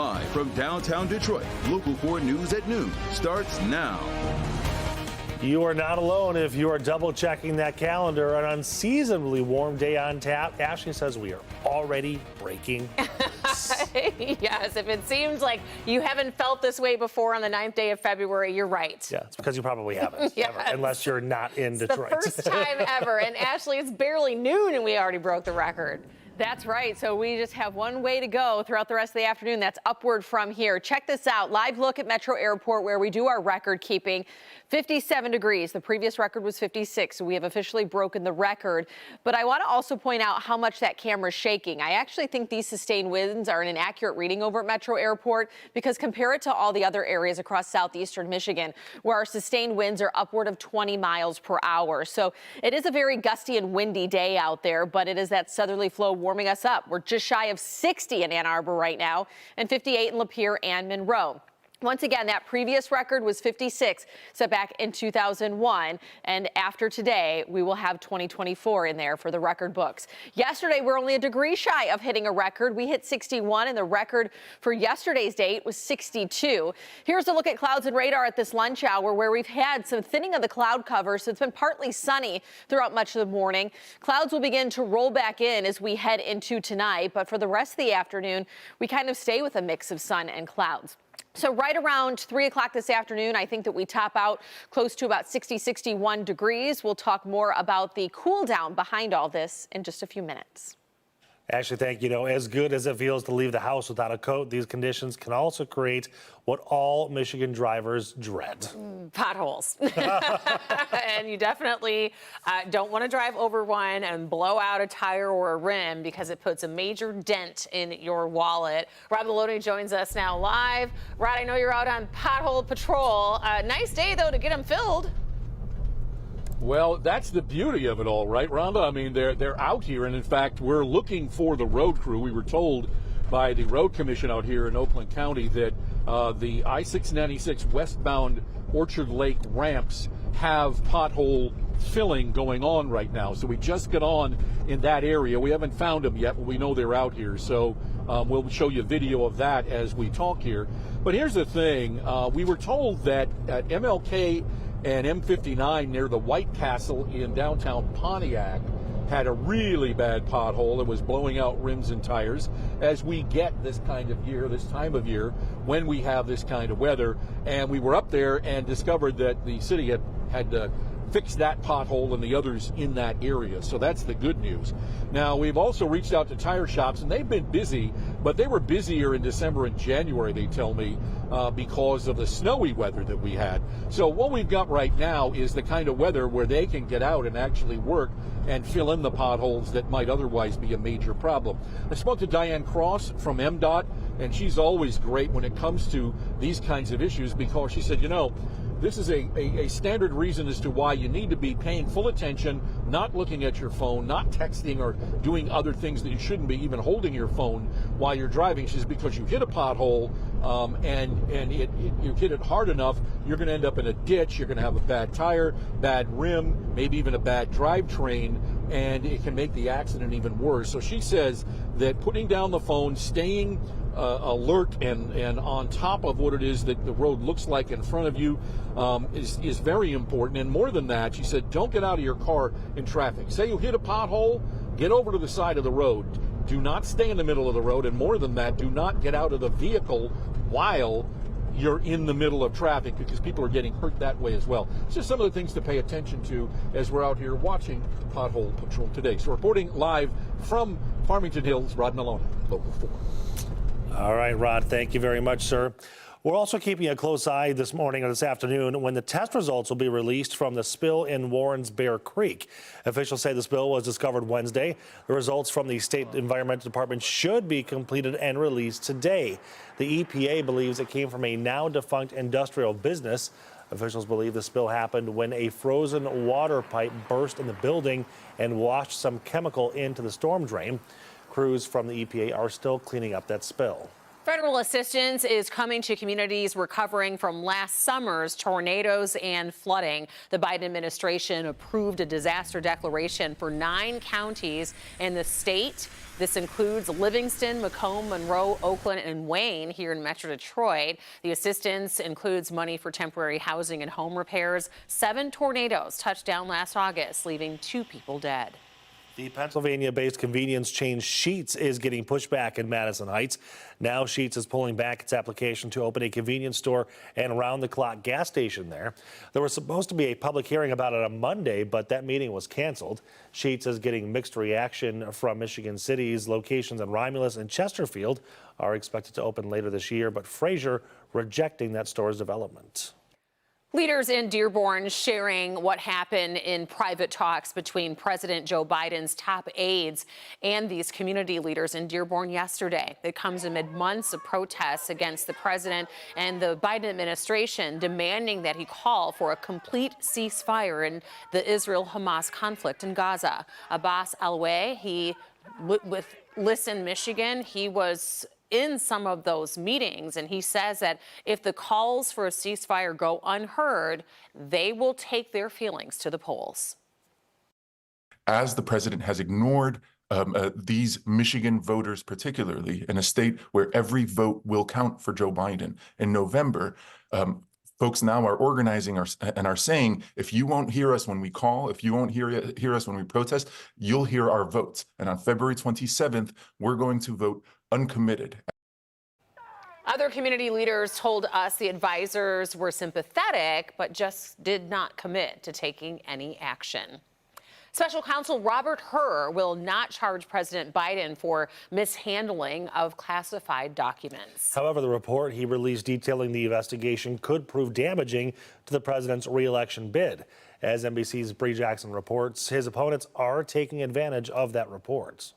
Live from downtown Detroit, Local 4 News at noon starts now. You are not alone if you are double checking that calendar. An unseasonably warm day on tap. Ashley says we are already breaking. Yes, if it seems like you haven't felt this way before on the 9th day of February, you're right. Yeah, it's because you probably haven't, Yes. ever, unless you're not in Detroit. The first time ever. And Ashley, it's barely noon and we already broke the record. That's right. So we just have one way to go throughout the rest of the afternoon. That's upward from here. Check this out. Live look at Metro Airport where we do our record keeping. 57 degrees. The previous record was 56. So we have officially broken the record. But I want to also point out how much that camera is shaking. I actually think these sustained winds are an inaccurate reading over at Metro Airport because compare it to all the other areas across southeastern Michigan where our sustained winds are upward of 20 miles per hour. So it is a very gusty and windy day out there, but it is that southerly flow warming us up. We're just shy of 60 in Ann Arbor right now and 58 in Lapeer and Monroe. Once again, that previous record was 56, set back in 2001. And after today, we will have 2024 in there for the record books. Yesterday, we're only a degree shy of hitting a record. We hit 61, and the record for yesterday's date was 62. Here's a look at clouds and radar at this lunch hour, where we've had some thinning of the cloud cover, so it's been partly sunny throughout much of the morning. Clouds will begin to roll back in as we head into tonight, but for the rest of the afternoon, we kind of stay with a mix of sun and clouds. So right around 3 o'clock this afternoon, I think that we top out close to about 60, 61 degrees. We'll talk more about the cool down behind all this in just a few minutes. Ashley, thank you. As good as it feels to leave the house without a coat, these conditions can also create what all Michigan drivers dread. Potholes. And you definitely don't want to drive over one and blow out a tire or a rim because it puts a major dent in your wallet. Rob Maloney joins us now live. Rod, I know you're out on pothole patrol. Nice day, though, to get them filled. Well, that's the beauty of it all, right, Rhonda? I mean, they're out here, and in fact, we're looking for the road crew. We were told by the road commission out here in Oakland County that the I-696 westbound Orchard Lake ramps have pothole filling going on right now. So we just got on in that area. We haven't found them yet, but we know they're out here. So we'll show you a video of that as we talk here. But here's the thing. We were told that at MLK and M59 near the White Castle in downtown Pontiac had a really bad pothole that was blowing out rims and tires. As we get this kind of year, this time of year, when we have this kind of weather, and we were up there and discovered that the city had fix that pothole and the others in that area. So that's the good news. Now, we've also reached out to tire shops, and they've been busy, but they were busier in December and January, they tell me, because of the snowy weather that we had. So what we've got right now is the kind of weather where they can get out and actually work and fill in the potholes that might otherwise be a major problem. I spoke to Diane Cross from MDOT, and she's always great when it comes to these kinds of issues because she said, you know, this is a standard reason as to why you need to be paying full attention, not looking at your phone, not texting or doing other things that you shouldn't be, even holding your phone while you're driving. She says because you hit a pothole and you hit it hard enough, you're going to end up in a ditch, you're going to have a bad tire, bad rim, maybe even a bad drivetrain, and it can make the accident even worse. So she says that putting down the phone, staying alert and on top of what it is that the road looks like in front of you is very important. And more than that, she said, don't get out of your car in traffic. Say you hit a pothole, get over to the side of the road. Do not stay in the middle of the road. And more than that, do not get out of the vehicle while you're in the middle of traffic because people are getting hurt that way as well. It's just some of the things to pay attention to as we're out here watching Pothole Patrol today. So reporting live from Farmington Hills, Rod Maloney, Local 4. All right, Rod, thank you very much, sir. We're also keeping a close eye this morning or this afternoon when the test results will be released from the spill in Warren's Bear Creek. Officials say the spill was discovered Wednesday. The results from the State Environmental Department should be completed and released today. The EPA believes it came from a now defunct industrial business. Officials believe the spill happened when a frozen water pipe burst in the building and washed some chemical into the storm drain. Crews from the EPA are still cleaning up that spill. Federal assistance is coming to communities recovering from last summer's tornadoes and flooding. The Biden administration approved a disaster declaration for 9 counties in the state. This includes Livingston, Macomb, Monroe, Oakland, and Wayne here in Metro Detroit. The assistance includes money for temporary housing and home repairs. 7 tornadoes touched down last August, leaving 2 people dead. The Pennsylvania-based convenience chain Sheetz is getting pushback in Madison Heights. Now Sheetz is pulling back its application to open a convenience store and around-the-clock gas station there. There was supposed to be a public hearing about it on Monday, but that meeting was canceled. Sheetz is getting mixed reaction from Michigan cities. Locations in Romulus and Chesterfield are expected to open later this year, but Fraser rejecting that store's development. Leaders in Dearborn sharing what happened in private talks between President Joe Biden's top aides and these community leaders in Dearborn yesterday. It comes amid months of protests against the president and the Biden administration demanding that he call for a complete ceasefire in the Israel-Hamas conflict in Gaza. Abbas Alway, with Listen Michigan, he was in some of those meetings, and he says that if the calls for a ceasefire go unheard, they will take their feelings to the polls. As the president has ignored these Michigan voters, particularly in a state where every vote will count for Joe Biden in November, folks now are organizing and are saying, if you won't hear us when we call, if you won't hear us when we protest, you'll hear our votes. And on February 27th, we're going to vote uncommitted. Other community leaders told us the advisors were sympathetic, but just did not commit to taking any action. Special counsel Robert Hur will not charge President Biden for mishandling of classified documents. However, the report he released detailing the investigation could prove damaging to the president's re-election bid. As NBC's Bree Jackson reports, his opponents are taking advantage of that report.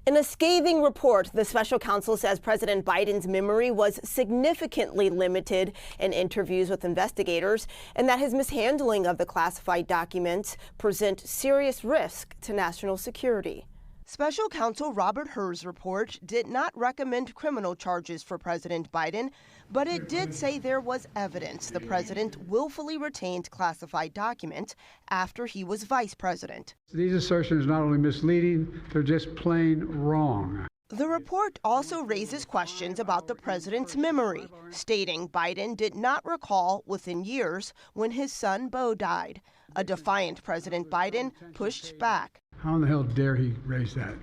In a scathing report, the special counsel says President Biden's memory was significantly limited in interviews with investigators and that his mishandling of the classified documents present serious risk to national security. Special counsel Robert Hur's report did not recommend criminal charges for President Biden, but it did say there was evidence the president willfully retained classified documents after he was vice president. These assertions are not only misleading, they're just plain wrong. The report also raises questions about the president's memory, stating Biden did not recall within years when his son Beau died. A defiant President Biden pushed back. How in the hell dare he raise that?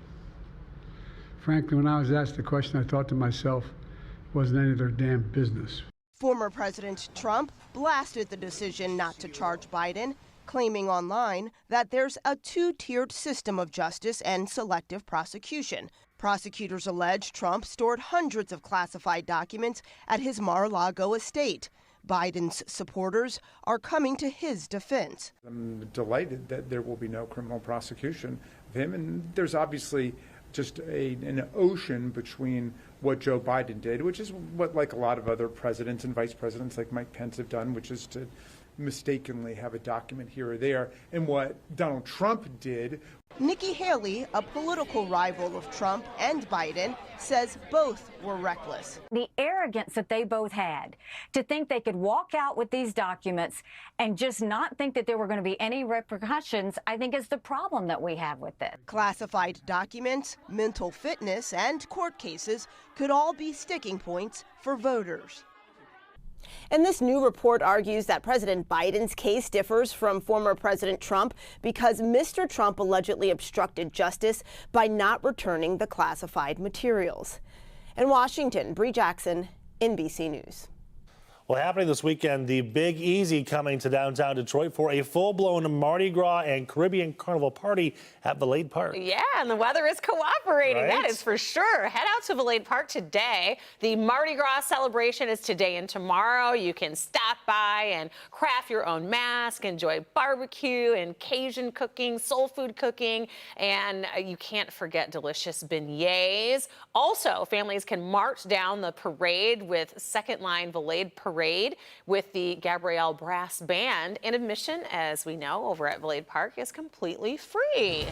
Frankly, when I was asked the question, I thought to myself, it wasn't any of their damn business. Former President Trump blasted the decision not to charge Biden, claiming online that there's a 2-tiered system of justice and selective prosecution. Prosecutors allege Trump stored hundreds of classified documents at his Mar-a-Lago estate. Biden's supporters are coming to his defense. I'm delighted that there will be no criminal prosecution of him, and there's obviously just an ocean between what Joe Biden did, which is what like a lot of other presidents and vice presidents like Mike Pence have done, which is to mistakenly have a document here or there, and what Donald Trump did. Nikki Haley, a political rival of Trump and Biden, says both were reckless. The arrogance that they both had to think they could walk out with these documents and just not think that there were going to be any repercussions, I think is the problem that we have with this. Classified documents, mental fitness, and court cases could all be sticking points for voters. And this new report argues that President Biden's case differs from former President Trump because Mr. Trump allegedly obstructed justice by not returning the classified materials. In Washington, Bree Jackson, NBC News. Well, happening this weekend, the Big Easy coming to downtown Detroit for a full-blown Mardi Gras and Caribbean Carnival party at Valade Park. Yeah, and the weather is cooperating, Right? that is for sure. Head out to Valade Park today. The Mardi Gras celebration is today and tomorrow. You can stop by and craft your own mask, enjoy barbecue and Cajun cooking, soul food cooking, and you can't forget delicious beignets. Also, families can march down the parade with Second Line Valade Parade with the Gabrielle Brass Band, and admission, as we know, over at Valade Park is completely free.